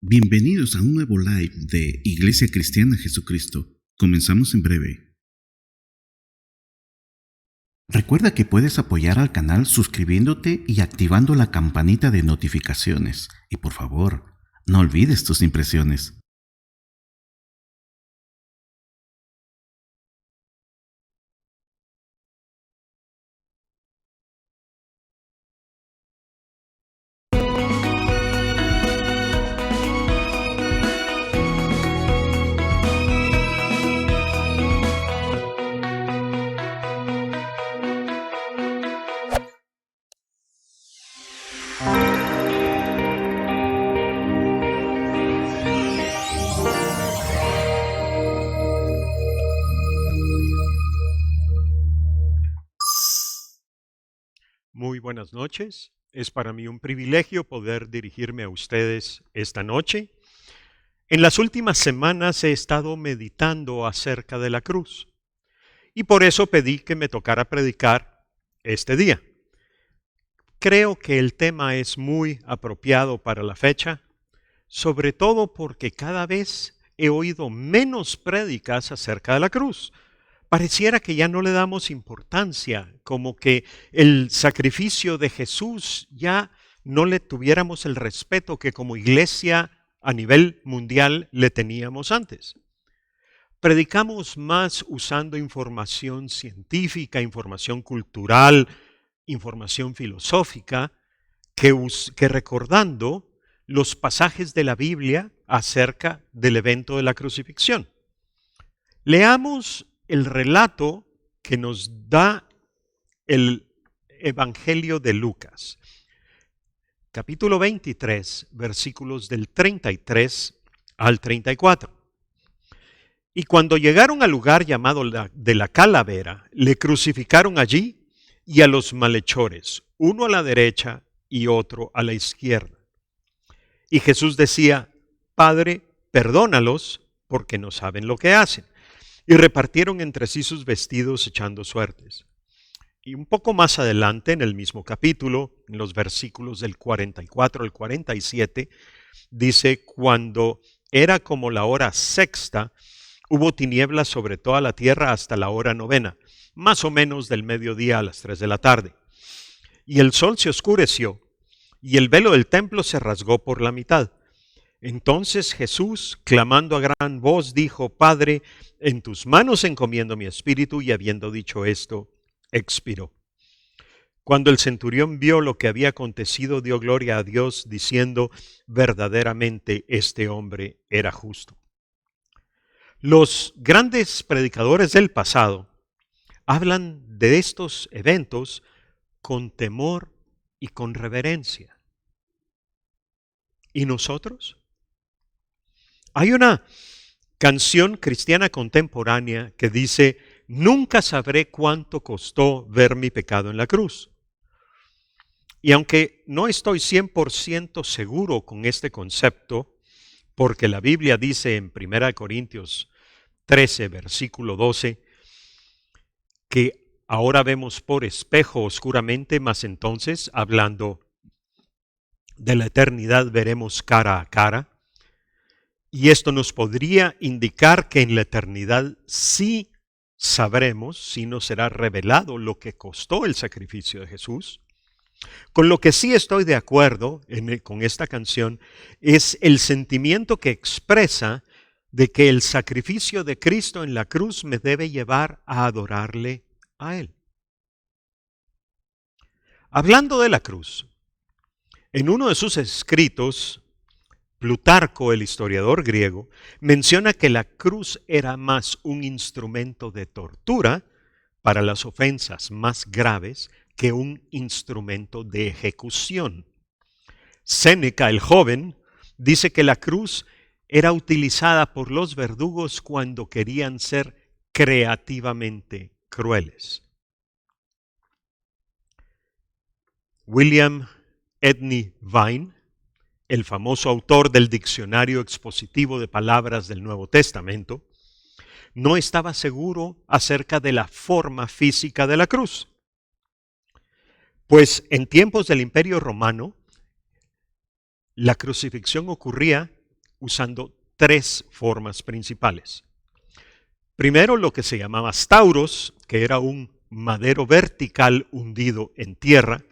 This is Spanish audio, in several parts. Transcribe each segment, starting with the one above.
Bienvenidos a un nuevo live de Iglesia Cristiana Jesucristo. Comenzamos en breve. Recuerda que puedes apoyar al canal suscribiéndote y activando la campanita de notificaciones. Y por favor, no olvides tus impresiones. Muy buenas noches. Es para mí un privilegio poder dirigirme a ustedes esta noche. En las últimas semanas he estado meditando acerca de la cruz y por eso pedí que me tocara predicar este día. Creo que el tema es muy apropiado para la fecha, sobre todo porque cada vez he oído menos prédicas acerca de la cruz. Pareciera que ya no le damos importancia, como que el sacrificio de Jesús ya no le tuviéramos el respeto que como iglesia a nivel mundial le teníamos antes. Predicamos más usando información científica, información cultural, información filosófica, que recordando los pasajes de la Biblia acerca del evento de la crucifixión. Leamos el relato que nos da el Evangelio de Lucas, capítulo 23, versículos del 33 al 34. Y cuando llegaron al lugar llamado de la Calavera, le crucificaron allí y a los malhechores, uno a la derecha y otro a la izquierda. Y Jesús decía: Padre, perdónalos, porque no saben lo que hacen. Y repartieron entre sí sus vestidos echando suertes. Y un poco más adelante, en el mismo capítulo, en los versículos del 44 al 47, dice: Cuando era como la hora sexta, hubo tinieblas sobre toda la tierra hasta la hora novena, más o menos del mediodía a las 3 de la tarde. Y el sol se oscureció, y el velo del templo se rasgó por la mitad. Entonces Jesús, clamando a gran voz, dijo: Padre, en tus manos encomiendo mi espíritu. Y habiendo dicho esto, expiró. Cuando el centurión vio lo que había acontecido, dio gloria a Dios, diciendo: verdaderamente este hombre era justo. Los grandes predicadores del pasado hablan de estos eventos con temor y con reverencia. ¿Y nosotros? Hay una canción cristiana contemporánea que dice: nunca sabré cuánto costó ver mi pecado en la cruz. Y aunque no estoy 100% seguro con este concepto, porque la Biblia dice en 1 Corintios 13, versículo 12, que ahora vemos por espejo oscuramente, mas entonces, hablando de la eternidad, veremos cara a cara. Y esto nos podría indicar que en la eternidad sí sabremos, sí nos será revelado lo que costó el sacrificio de Jesús. Con lo que sí estoy de acuerdo con esta canción es el sentimiento que expresa de que el sacrificio de Cristo en la cruz me debe llevar a adorarle a Él. Hablando de la cruz, en uno de sus escritos, Plutarco, el historiador griego, menciona que la cruz era más un instrumento de tortura para las ofensas más graves que un instrumento de ejecución. Séneca, el joven, dice que la cruz era utilizada por los verdugos cuando querían ser creativamente crueles. William Edney Vine, el famoso autor del Diccionario Expositivo de Palabras del Nuevo Testamento, no estaba seguro acerca de la forma física de la cruz. Pues en tiempos del Imperio Romano, la crucifixión ocurría usando tres formas principales. Primero, lo que se llamaba stauros, que era un madero vertical hundido en tierra,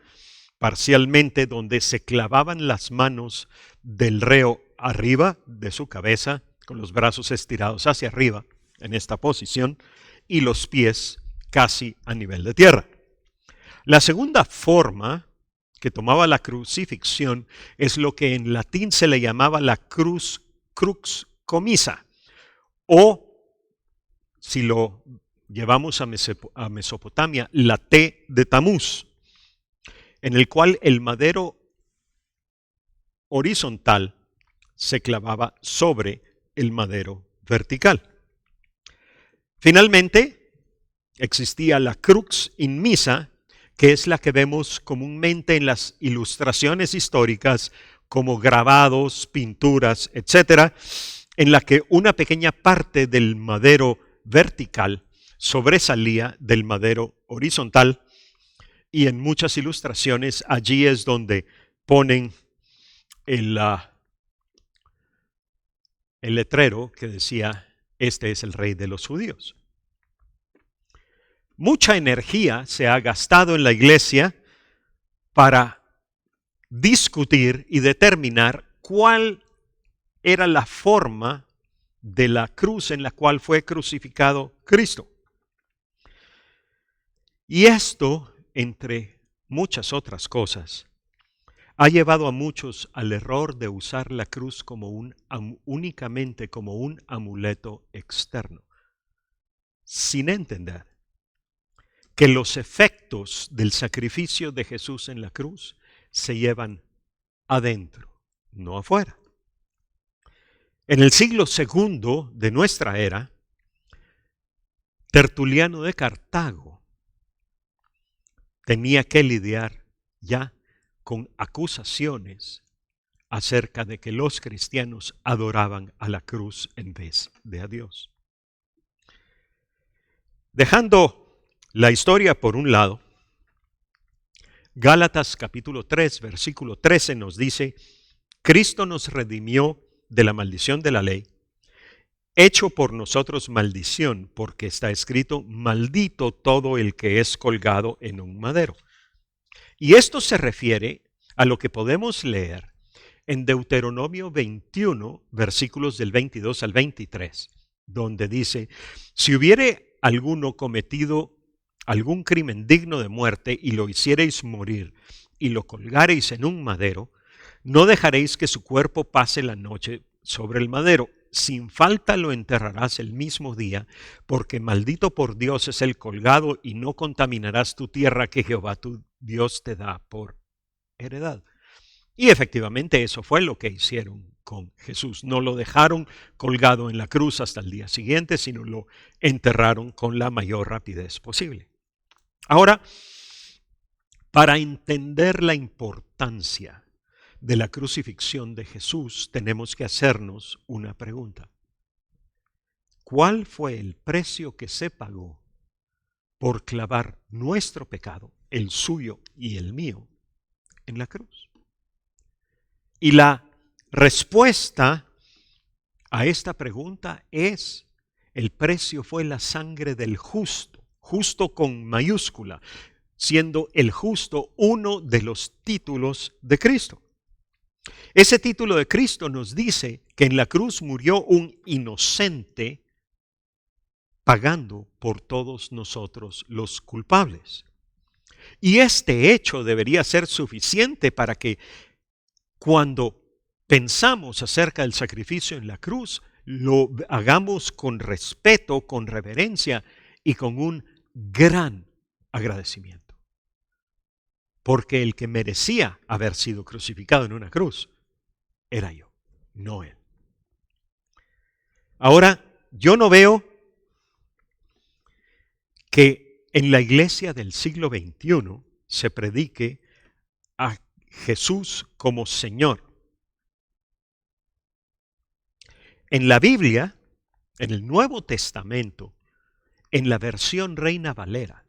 parcialmente donde se clavaban las manos del reo arriba de su cabeza, con los brazos estirados hacia arriba, en esta posición, y los pies casi a nivel de tierra. La segunda forma que tomaba la crucifixión es lo que en latín se le llamaba la crux comisa, o si lo llevamos a Mesopotamia, la T de Tamuz, en el cual el madero horizontal se clavaba sobre el madero vertical. Finalmente, existía la crux inmisa, que es la que vemos comúnmente en las ilustraciones históricas como grabados, pinturas, etcétera, en la que una pequeña parte del madero vertical sobresalía del madero horizontal, y en muchas ilustraciones allí es donde ponen el letrero que decía: este es el rey de los judíos. Mucha energía se ha gastado en la iglesia para discutir y determinar cuál era la forma de la cruz en la cual fue crucificado Cristo. Y esto, entre muchas otras cosas, ha llevado a muchos al error de usar la cruz como únicamente como un amuleto externo, sin entender que los efectos del sacrificio de Jesús en la cruz se llevan adentro, no afuera. En el siglo II de nuestra era, Tertuliano de Cartago tenía que lidiar ya con acusaciones acerca de que los cristianos adoraban a la cruz en vez de a Dios. Dejando la historia por un lado, Gálatas capítulo 3, versículo 13 nos dice: Cristo nos redimió de la maldición de la ley, hecho por nosotros maldición, porque está escrito: maldito todo el que es colgado en un madero. Y esto se refiere a lo que podemos leer en Deuteronomio 21, versículos del 22 al 23, donde dice: si hubiere alguno cometido algún crimen digno de muerte y lo hiciereis morir y lo colgareis en un madero, no dejaréis que su cuerpo pase la noche sobre el madero. Sin falta lo enterrarás el mismo día, porque maldito por Dios es el colgado, y no contaminarás tu tierra que Jehová tu Dios te da por heredad. Y efectivamente eso fue lo que hicieron con Jesús. No lo dejaron colgado en la cruz hasta el día siguiente, sino lo enterraron con la mayor rapidez posible. Ahora, para entender la importancia de la crucifixión de Jesús, tenemos que hacernos una pregunta. ¿Cuál fue el precio que se pagó por clavar nuestro pecado, el suyo y el mío, en la cruz? Y la respuesta a esta pregunta es: el precio fue la sangre del justo, justo con mayúscula, siendo el justo uno de los títulos de Cristo. Ese título de Cristo nos dice que en la cruz murió un inocente pagando por todos nosotros los culpables. Y este hecho debería ser suficiente para que cuando pensamos acerca del sacrificio en la cruz, lo hagamos con respeto, con reverencia y con un gran agradecimiento. Porque el que merecía haber sido crucificado en una cruz era yo, no él. Ahora, yo no veo que en la iglesia del siglo XXI se predique a Jesús como Señor. En la Biblia, en el Nuevo Testamento, en la versión Reina Valera,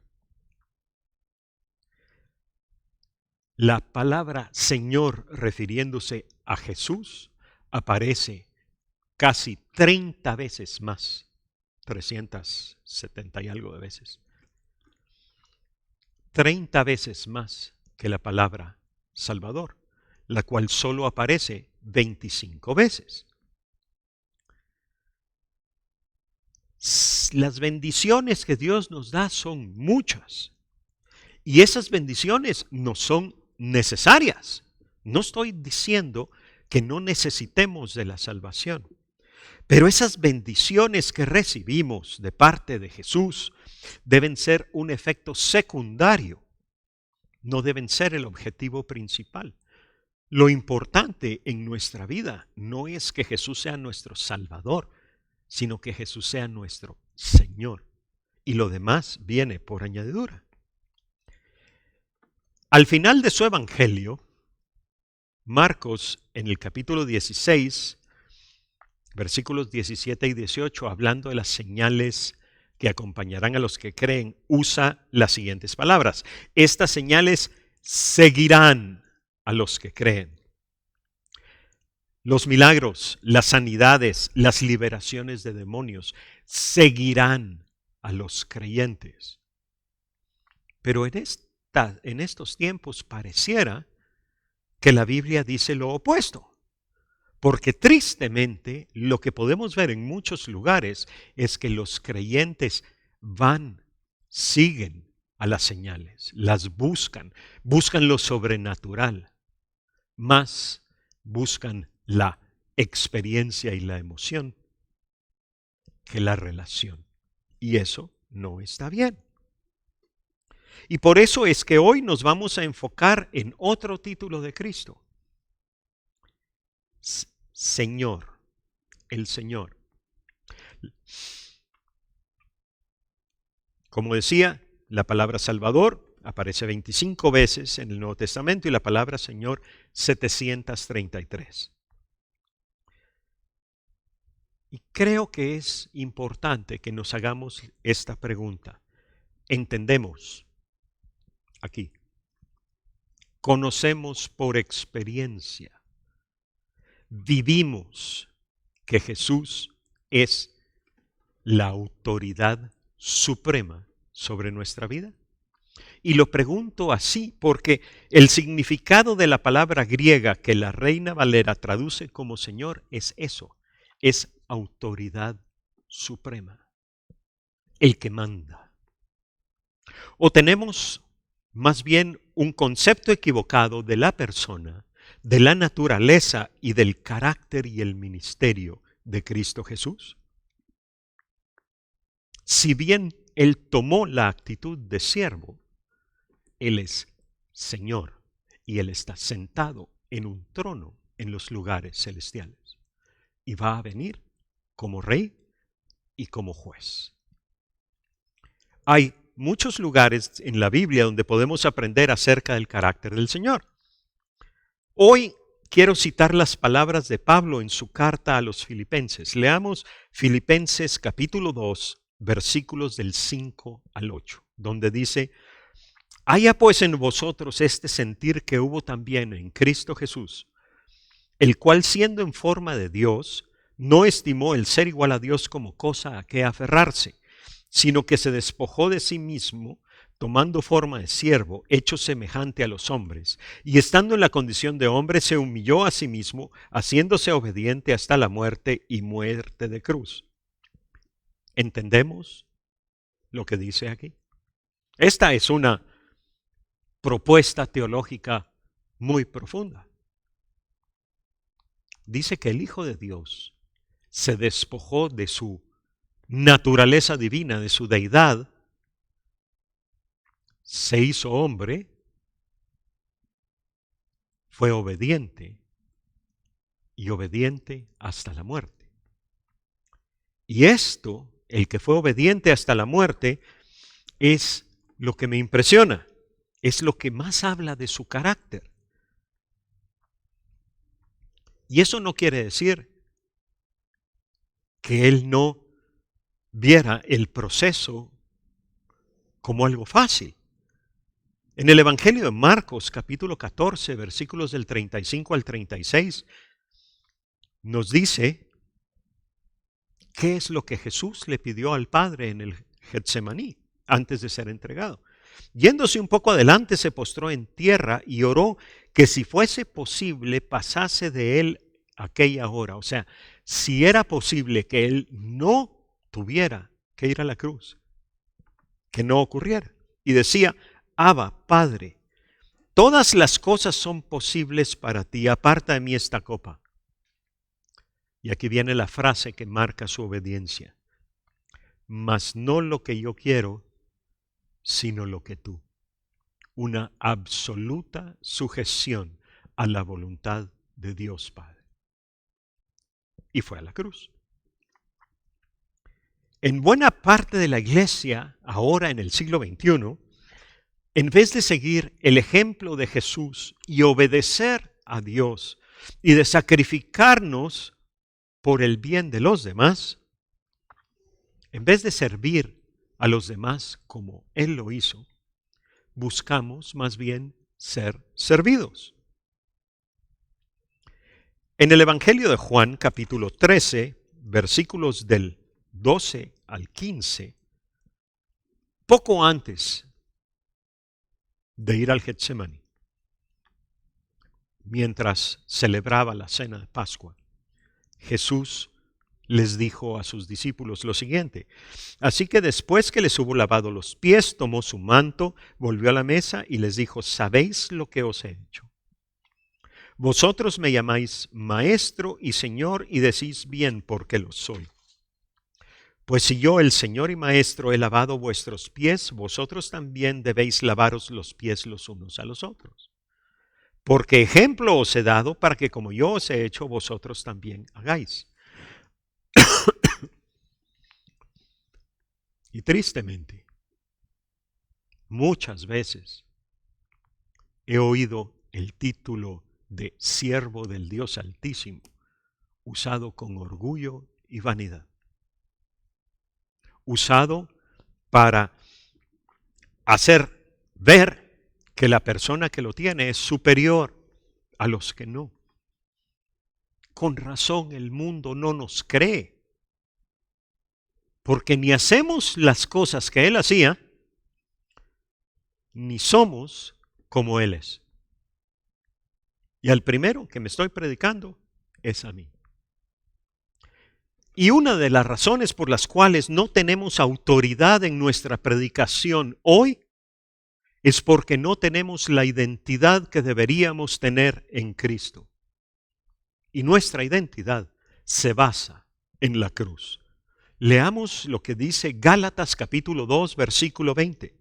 la palabra Señor refiriéndose a Jesús aparece casi 30 veces más, 370 y algo de veces, 30 veces más que la palabra Salvador, la cual solo aparece 25 veces. Las bendiciones que Dios nos da son muchas y esas bendiciones no son necesarias. No estoy diciendo que no necesitemos de la salvación, pero esas bendiciones que recibimos de parte de Jesús deben ser un efecto secundario, no deben ser el objetivo principal. Lo importante en nuestra vida no es que Jesús sea nuestro Salvador, sino que Jesús sea nuestro Señor. Y lo demás viene por añadidura. Al final de su evangelio, Marcos, en el capítulo 16, versículos 17 y 18, hablando de las señales que acompañarán a los que creen, usa las siguientes palabras. Estas señales seguirán a los que creen. Los milagros, las sanidades, las liberaciones de demonios seguirán a los creyentes. Pero en estos tiempos pareciera que la Biblia dice lo opuesto. Porque tristemente lo que podemos ver en muchos lugares es que los creyentes siguen a las señales, las buscan lo sobrenatural, más buscan la experiencia y la emoción que la relación. Y eso no está bien. Y por eso es que hoy nos vamos a enfocar en otro título de Cristo. Señor, el Señor. Como decía, la palabra Salvador aparece 25 veces en el Nuevo Testamento y la palabra Señor 733. Y creo que es importante que nos hagamos esta pregunta. Entendemos aquí, conocemos por experiencia, vivimos que Jesús es la autoridad suprema sobre nuestra vida. Y lo pregunto así porque el significado de la palabra griega que la Reina Valera traduce como Señor es eso, es autoridad suprema, el que manda. O tenemos más bien un concepto equivocado de la persona, de la naturaleza y del carácter y el ministerio de Cristo Jesús. Si bien Él tomó la actitud de siervo, Él es Señor y Él está sentado en un trono en los lugares celestiales y va a venir como rey y como juez. Hay muchos lugares en la Biblia donde podemos aprender acerca del carácter del Señor. Hoy quiero citar las palabras de Pablo en su carta a los Filipenses. Leamos Filipenses capítulo 2, versículos del 5 al 8, donde dice: haya pues en vosotros este sentir que hubo también en Cristo Jesús, el cual siendo en forma de Dios, no estimó el ser igual a Dios como cosa a que aferrarse, sino que se despojó de sí mismo, tomando forma de siervo, hecho semejante a los hombres, y estando en la condición de hombre, se humilló a sí mismo, haciéndose obediente hasta la muerte y muerte de cruz. ¿Entendemos lo que dice aquí? Esta es una propuesta teológica muy profunda. Dice que el Hijo de Dios se despojó de su naturaleza divina, de su deidad, se hizo hombre, fue obediente y obediente hasta la muerte. Y esto, el que fue obediente hasta la muerte, es lo que me impresiona, es lo que más habla de su carácter. Y eso no quiere decir que él no viera el proceso como algo fácil. En el Evangelio de Marcos, capítulo 14, versículos del 35 al 36, nos dice ¿Qué es lo que Jesús le pidió al Padre en el Getsemaní antes de ser entregado? Yéndose un poco adelante, se postró en tierra y oró que si fuese posible pasase de él aquella hora. O sea, si era posible que él no tuviera que ir a la cruz, que no ocurriera. Y decía: Abba, Padre, todas las cosas son posibles para ti, aparta de mí esta copa. Y aquí viene la frase que marca su obediencia: mas no lo que yo quiero, sino lo que tú. Una absoluta sujeción a la voluntad de Dios Padre. Y fue a la cruz. En buena parte de la iglesia, ahora en el siglo XXI, en vez de seguir el ejemplo de Jesús y obedecer a Dios y de sacrificarnos por el bien de los demás, en vez de servir a los demás como Él lo hizo, buscamos más bien ser servidos. En el Evangelio de Juan, capítulo 13, versículos del 12 al 15, poco antes de ir al Getsemaní, mientras celebraba la cena de Pascua, Jesús les dijo a sus discípulos lo siguiente: así que después que les hubo lavado los pies, tomó su manto, volvió a la mesa y les dijo: ¿sabéis lo que os he hecho? Vosotros me llamáis Maestro y Señor y decís bien, porque lo soy. Pues si yo, el Señor y Maestro, he lavado vuestros pies, vosotros también debéis lavaros los pies los unos a los otros. Porque ejemplo os he dado para que como yo os he hecho, vosotros también hagáis. Y tristemente, muchas veces he oído el título de siervo del Dios Altísimo usado con orgullo y vanidad. Usado para hacer ver que la persona que lo tiene es superior a los que no. Con razón el mundo no nos cree, porque ni hacemos las cosas que Él hacía, ni somos como Él es. Y al primero que me estoy predicando es a mí. Y una de las razones por las cuales no tenemos autoridad en nuestra predicación hoy es porque no tenemos la identidad que deberíamos tener en Cristo. Y nuestra identidad se basa en la cruz. Leamos lo que dice Gálatas capítulo 2, versículo 20.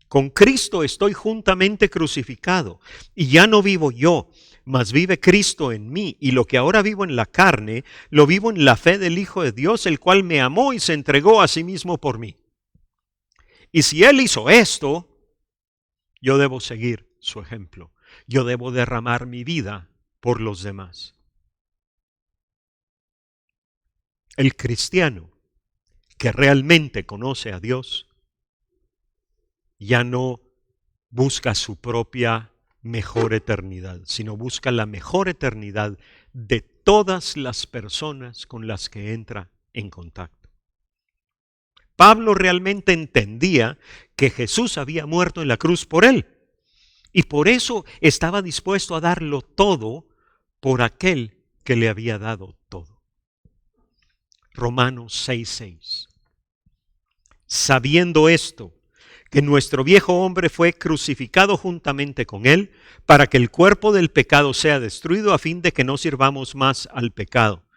Con Cristo estoy juntamente crucificado, y ya no vivo yo, mas vive Cristo en mí, y lo que ahora vivo en la carne, lo vivo en la fe del Hijo de Dios, el cual me amó y se entregó a sí mismo por mí. Y si Él hizo esto, yo debo seguir su ejemplo. Yo debo derramar mi vida por los demás. El cristiano que realmente conoce a Dios ya no busca su propia mejor eternidad, sino busca la mejor eternidad de todas las personas con las que entra en contacto. Pablo realmente entendía que Jesús había muerto en la cruz por él y por eso estaba dispuesto a darlo todo por aquel que le había dado todo. Romanos 6:6. Sabiendo esto, que nuestro viejo hombre fue crucificado juntamente con él, para que el cuerpo del pecado sea destruido, a fin de que no sirvamos más al pecado.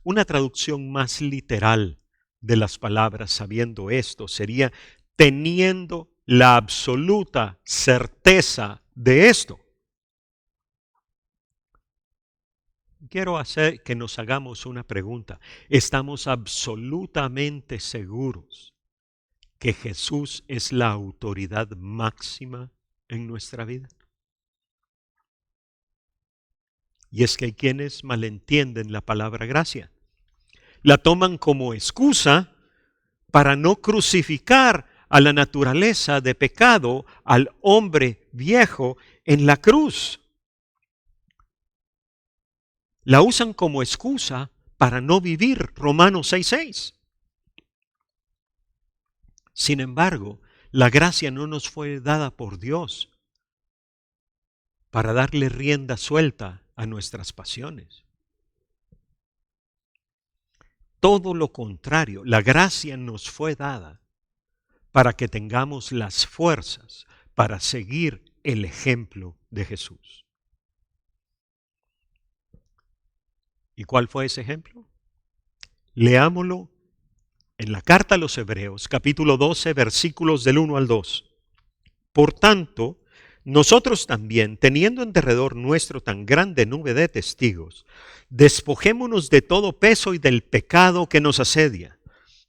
Una traducción más literal de las palabras sabiendo esto sería teniendo la absoluta certeza de esto. Quiero hacer que nos hagamos una pregunta. ¿Estamos absolutamente seguros que Jesús es la autoridad máxima en nuestra vida? Y es que hay quienes malentienden la palabra gracia. La toman como excusa para no crucificar a la naturaleza de pecado, al hombre viejo en la cruz. La usan como excusa para no vivir Romanos 6:6. Sin embargo, la gracia no nos fue dada por Dios para darle rienda suelta a nuestras pasiones. Todo lo contrario, la gracia nos fue dada para que tengamos las fuerzas para seguir el ejemplo de Jesús. ¿Y cuál fue ese ejemplo? Leámoslo en la carta a los Hebreos, capítulo 12, versículos del 1 al 2. Por tanto, nosotros también, teniendo en derredor nuestro tan grande nube de testigos, despojémonos de todo peso y del pecado que nos asedia,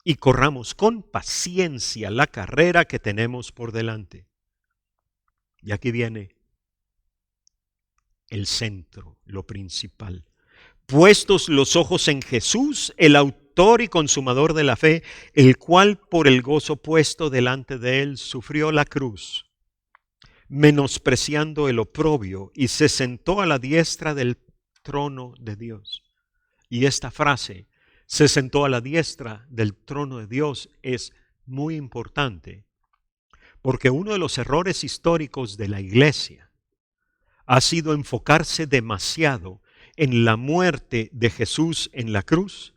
y corramos con paciencia la carrera que tenemos por delante. Y aquí viene el centro, lo principal. Puestos los ojos en Jesús, el autor y consumador de la fe, el cual por el gozo puesto delante de él sufrió la cruz, menospreciando el oprobio, y se sentó a la diestra del trono de Dios. Y esta frase, se sentó a la diestra del trono de Dios, es muy importante, porque uno de los errores históricos de la iglesia ha sido enfocarse demasiado en la muerte de Jesús en la cruz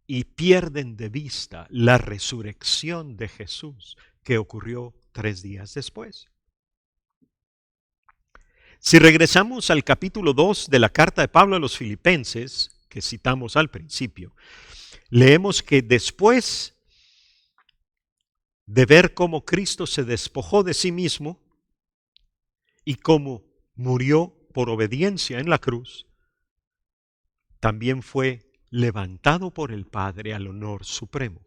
y pierden de vista la resurrección de Jesús que ocurrió 3 días después. Si regresamos al capítulo 2 de la carta de Pablo a los Filipenses, que citamos al principio, leemos que después de ver cómo Cristo se despojó de sí mismo y cómo murió por obediencia en la cruz, también fue levantado por el Padre al honor supremo.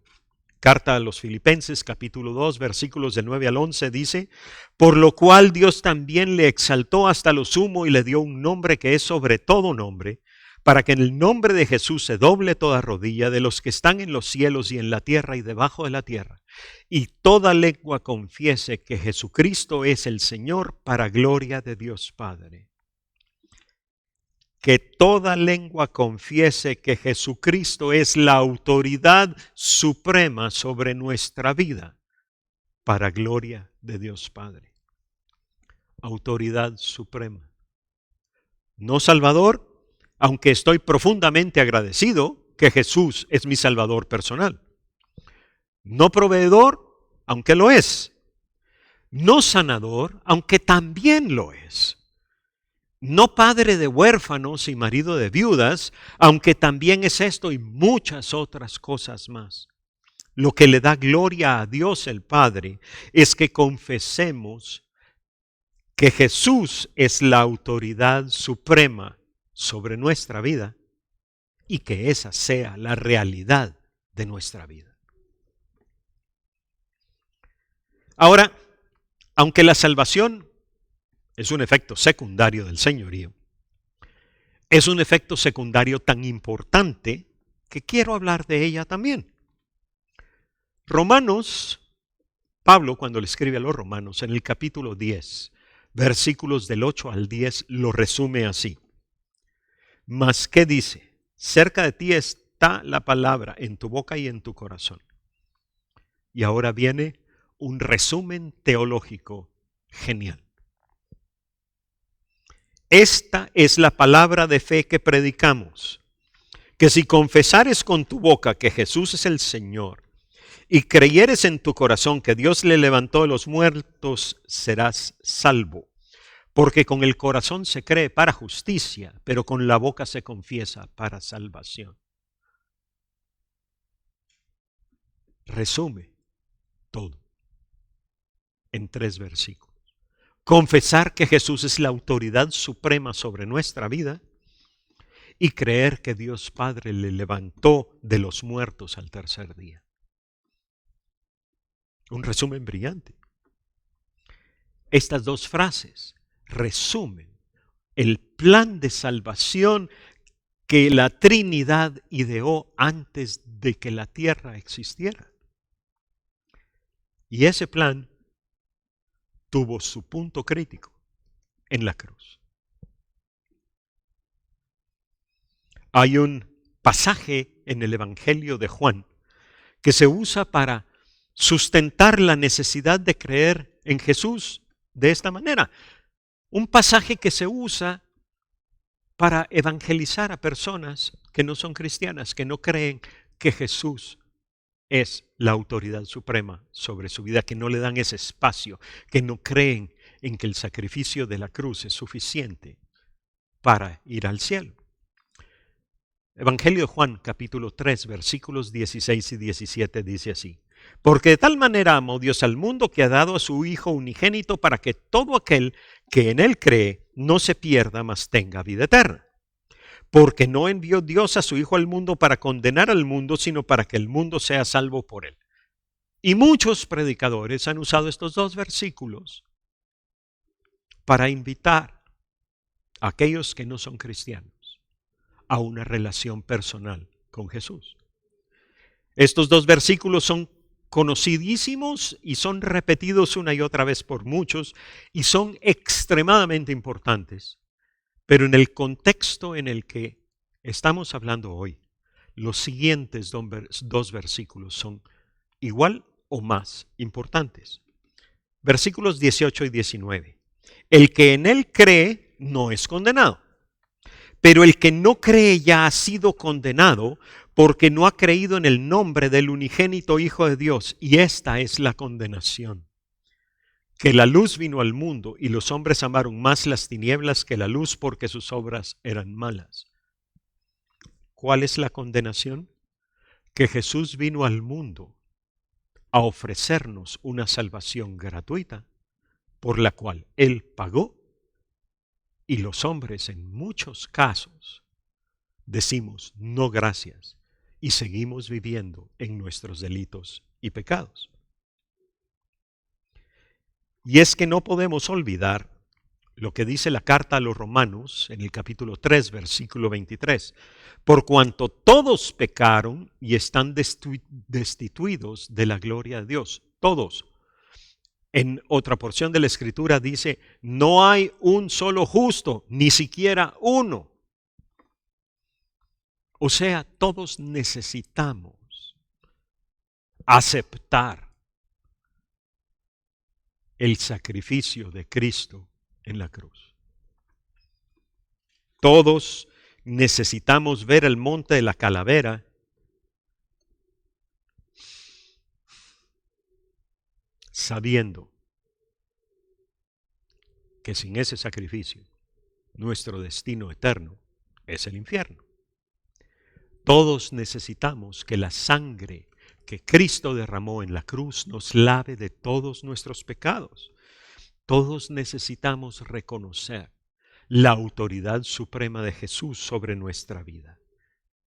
Carta a los Filipenses, capítulo 2, versículos del 9 al 11, dice: por lo cual Dios también le exaltó hasta lo sumo y le dio un nombre que es sobre todo nombre, para que en el nombre de Jesús se doble toda rodilla de los que están en los cielos y en la tierra y debajo de la tierra, y toda lengua confiese que Jesucristo es el Señor, para gloria de Dios Padre. Que toda lengua confiese que Jesucristo es la autoridad suprema sobre nuestra vida, para gloria de Dios Padre. Autoridad suprema. No Salvador, aunque estoy profundamente agradecido que Jesús es mi Salvador personal. No proveedor, aunque lo es. No sanador, aunque también lo es. No padre de huérfanos y marido de viudas, aunque también es esto y muchas otras cosas más. Lo que le da gloria a Dios el Padre es que confesemos que Jesús es la autoridad suprema sobre nuestra vida y que esa sea la realidad de nuestra vida. Ahora, aunque la salvación es un efecto secundario del señorío, es un efecto secundario tan importante que quiero hablar de ella también. Romanos, Pablo cuando le escribe a los romanos en el capítulo 10, versículos del 8 al 10, lo resume así. Mas, ¿qué dice? Cerca de ti está la palabra en tu boca y en tu corazón. Y ahora viene un resumen teológico genial. Esta es la palabra de fe que predicamos, que si confesares con tu boca que Jesús es el Señor y creyeres en tu corazón que Dios le levantó de los muertos, serás salvo. Porque con el corazón se cree para justicia, pero con la boca se confiesa para salvación. Resume todo en 3 versículos. Confesar que Jesús es la autoridad suprema sobre nuestra vida y creer que Dios Padre le levantó de los muertos al tercer día. Un resumen brillante. Estas 2 frases resumen el plan de salvación que la Trinidad ideó antes de que la tierra existiera. Y ese plan tuvo su punto crítico en la cruz. Hay un pasaje en el Evangelio de Juan que se usa para sustentar la necesidad de creer en Jesús de esta manera. Un pasaje que se usa para evangelizar a personas que no son cristianas, que no creen que Jesús es la autoridad suprema sobre su vida, que no le dan ese espacio, que no creen en que el sacrificio de la cruz es suficiente para ir al cielo. Evangelio de Juan, capítulo 3, versículos 16 y 17 dice así: porque de tal manera amó Dios al mundo que ha dado a su Hijo unigénito para que todo aquel que en él cree no se pierda, mas tenga vida eterna. Porque no envió Dios a su Hijo al mundo para condenar al mundo, sino para que el mundo sea salvo por él. Y muchos predicadores han usado estos dos versículos para invitar a aquellos que no son cristianos a una relación personal con Jesús. Estos dos versículos son conocidísimos y son repetidos una y otra vez por muchos y son extremadamente importantes. Pero en el contexto en el que estamos hablando hoy, los siguientes dos versículos son igual o más importantes. Versículos 18 y 19. El que en él cree no es condenado, pero el que no cree ya ha sido condenado porque no ha creído en el nombre del unigénito Hijo de Dios. Y esta es la condenación: que la luz vino al mundo y los hombres amaron más las tinieblas que la luz porque sus obras eran malas. ¿Cuál es la condenación? Que Jesús vino al mundo a ofrecernos una salvación gratuita por la cual Él pagó, y los hombres en muchos casos decimos no gracias y seguimos viviendo en nuestros delitos y pecados. Y es que no podemos olvidar lo que dice la carta a los Romanos en el capítulo 3, versículo 23. Por cuanto todos pecaron y están destituidos de la gloria de Dios. Todos. En otra porción de la Escritura dice, no hay un solo justo, ni siquiera uno. O sea, todos necesitamos aceptar el sacrificio de Cristo en la cruz. Todos necesitamos ver el monte de la calavera sabiendo que sin ese sacrificio nuestro destino eterno es el infierno. Todos necesitamos que la sangre que Cristo derramó en la cruz nos lave de todos nuestros pecados. Todos necesitamos reconocer la autoridad suprema de Jesús sobre nuestra vida,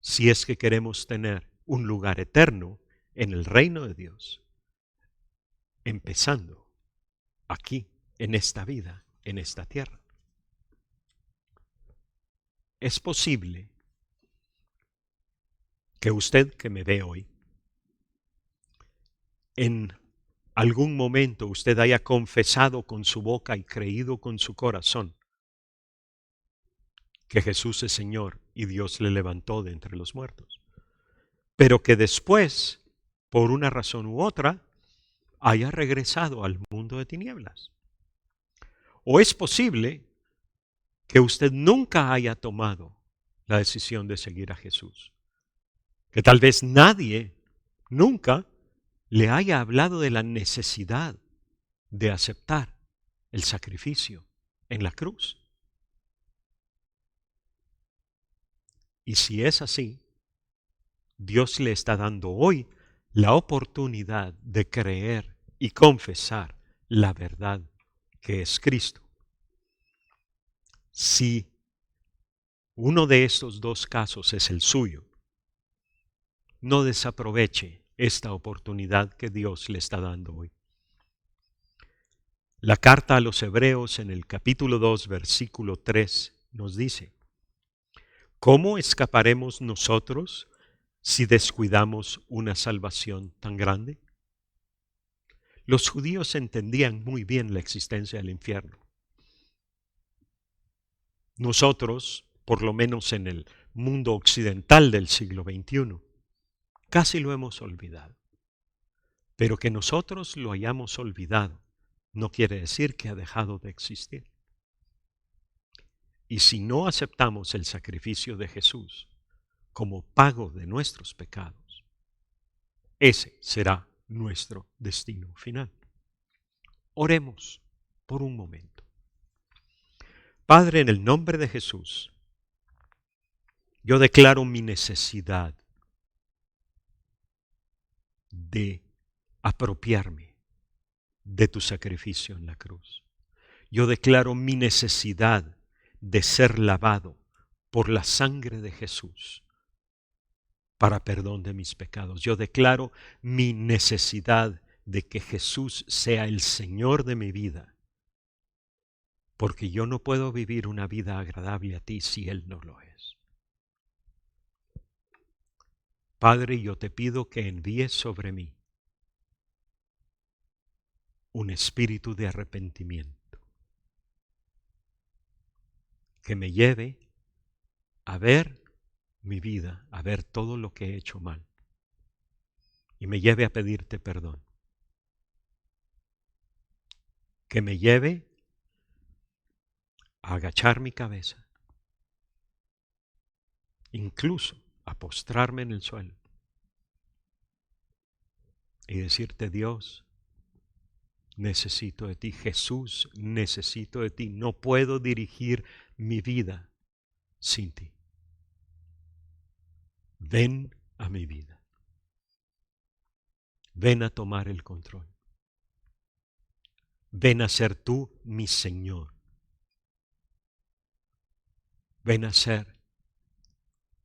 si es que queremos tener un lugar eterno en el reino de Dios, empezando aquí, en esta vida, en esta tierra. Es posible que usted que me ve hoy, en algún momento usted haya confesado con su boca y creído con su corazón que Jesús es Señor y Dios le levantó de entre los muertos, pero que después, por una razón u otra, haya regresado al mundo de tinieblas. O es posible que usted nunca haya tomado la decisión de seguir a Jesús, que tal vez nadie nunca le haya hablado de la necesidad de aceptar el sacrificio en la cruz. Y si es así, Dios le está dando hoy la oportunidad de creer y confesar la verdad que es Cristo. Si uno de estos dos casos es el suyo, no desaproveche esta oportunidad que Dios le está dando hoy. La carta a los Hebreos en el capítulo 2, versículo 3 nos dice: ¿cómo escaparemos nosotros si descuidamos una salvación tan grande? Los judíos entendían muy bien la existencia del infierno. Nosotros, por lo menos en el mundo occidental del siglo XXI. Casi lo hemos olvidado. Pero que nosotros lo hayamos olvidado no quiere decir que ha dejado de existir. Y si no aceptamos el sacrificio de Jesús como pago de nuestros pecados, ese será nuestro destino final. Oremos por un momento. Padre, en el nombre de Jesús, yo declaro mi necesidad de apropiarme de tu sacrificio en la cruz. Yo declaro mi necesidad de ser lavado por la sangre de Jesús para perdón de mis pecados. Yo declaro mi necesidad de que Jesús sea el Señor de mi vida, porque yo no puedo vivir una vida agradable a ti si Él no lo es. Padre, yo te pido que envíes sobre mí un espíritu de arrepentimiento que me lleve a ver mi vida, a ver todo lo que he hecho mal y me lleve a pedirte perdón. Que me lleve a agachar mi cabeza, incluso a postrarme en el suelo y decirte: Dios, necesito de ti. Jesús, necesito de ti. No puedo dirigir mi vida sin ti. Ven a mi vida. Ven a tomar el control. Ven a ser tú mi Señor. Ven a ser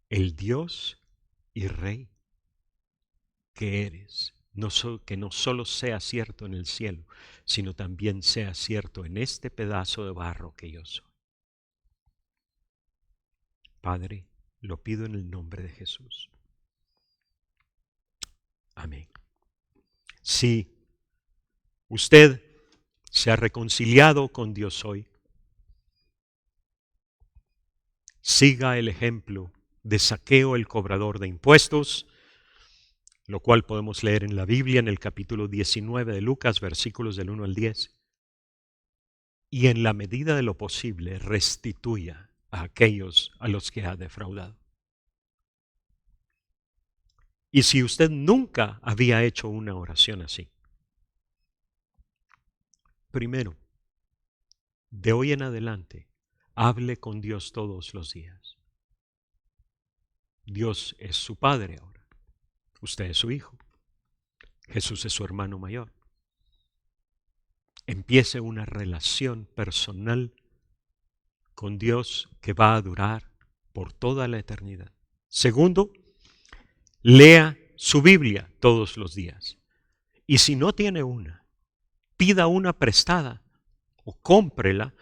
el Dios y Rey que eres. Que no solo sea cierto en el cielo, sino también sea cierto en este pedazo de barro que yo soy. Padre, lo pido en el nombre de Jesús. Amén. Si usted se ha reconciliado con Dios hoy, siga el ejemplo de Zaqueo, el cobrador de impuestos, lo cual podemos leer en la Biblia en el capítulo 19 de Lucas, versículos del 1 al 10. Y en la medida de lo posible restituya a aquellos a los que ha defraudado. Y si usted nunca había hecho una oración así, primero, de hoy en adelante, hable con Dios todos los días. Dios es su Padre ahora. Usted es su hijo. Jesús es su hermano mayor. Empiece una relación personal con Dios que va a durar por toda la eternidad. Segundo, lea su Biblia todos los días. Y si no tiene una, pida una prestada o cómprela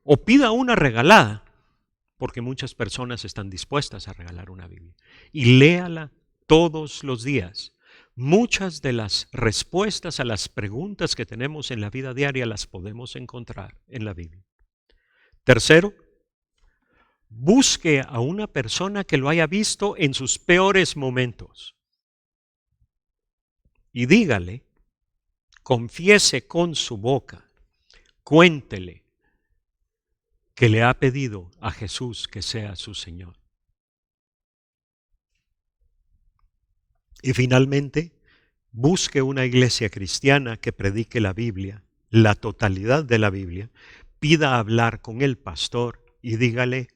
o pida una regalada, porque muchas personas están dispuestas a regalar una Biblia. Y léala todos los días. Muchas de las respuestas a las preguntas que tenemos en la vida diaria las podemos encontrar en la Biblia. Tercero, busque a una persona que lo haya visto en sus peores momentos y dígale, confiese con su boca, cuéntele que le ha pedido a Jesús que sea su Señor. Y finalmente, busque una iglesia cristiana que predique la Biblia, la totalidad de la Biblia, pida hablar con el pastor y dígale: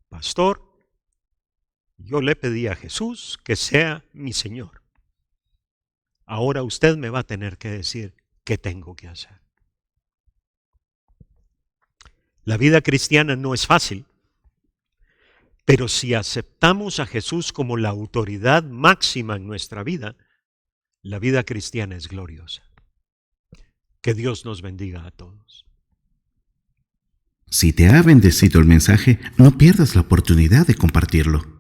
pastor, yo le pedí a Jesús que sea mi Señor. Ahora usted me va a tener que decir qué tengo que hacer. La vida cristiana no es fácil, pero si aceptamos a Jesús como la autoridad máxima en nuestra vida, la vida cristiana es gloriosa. Que Dios nos bendiga a todos. Si te ha bendecido el mensaje, no pierdas la oportunidad de compartirlo.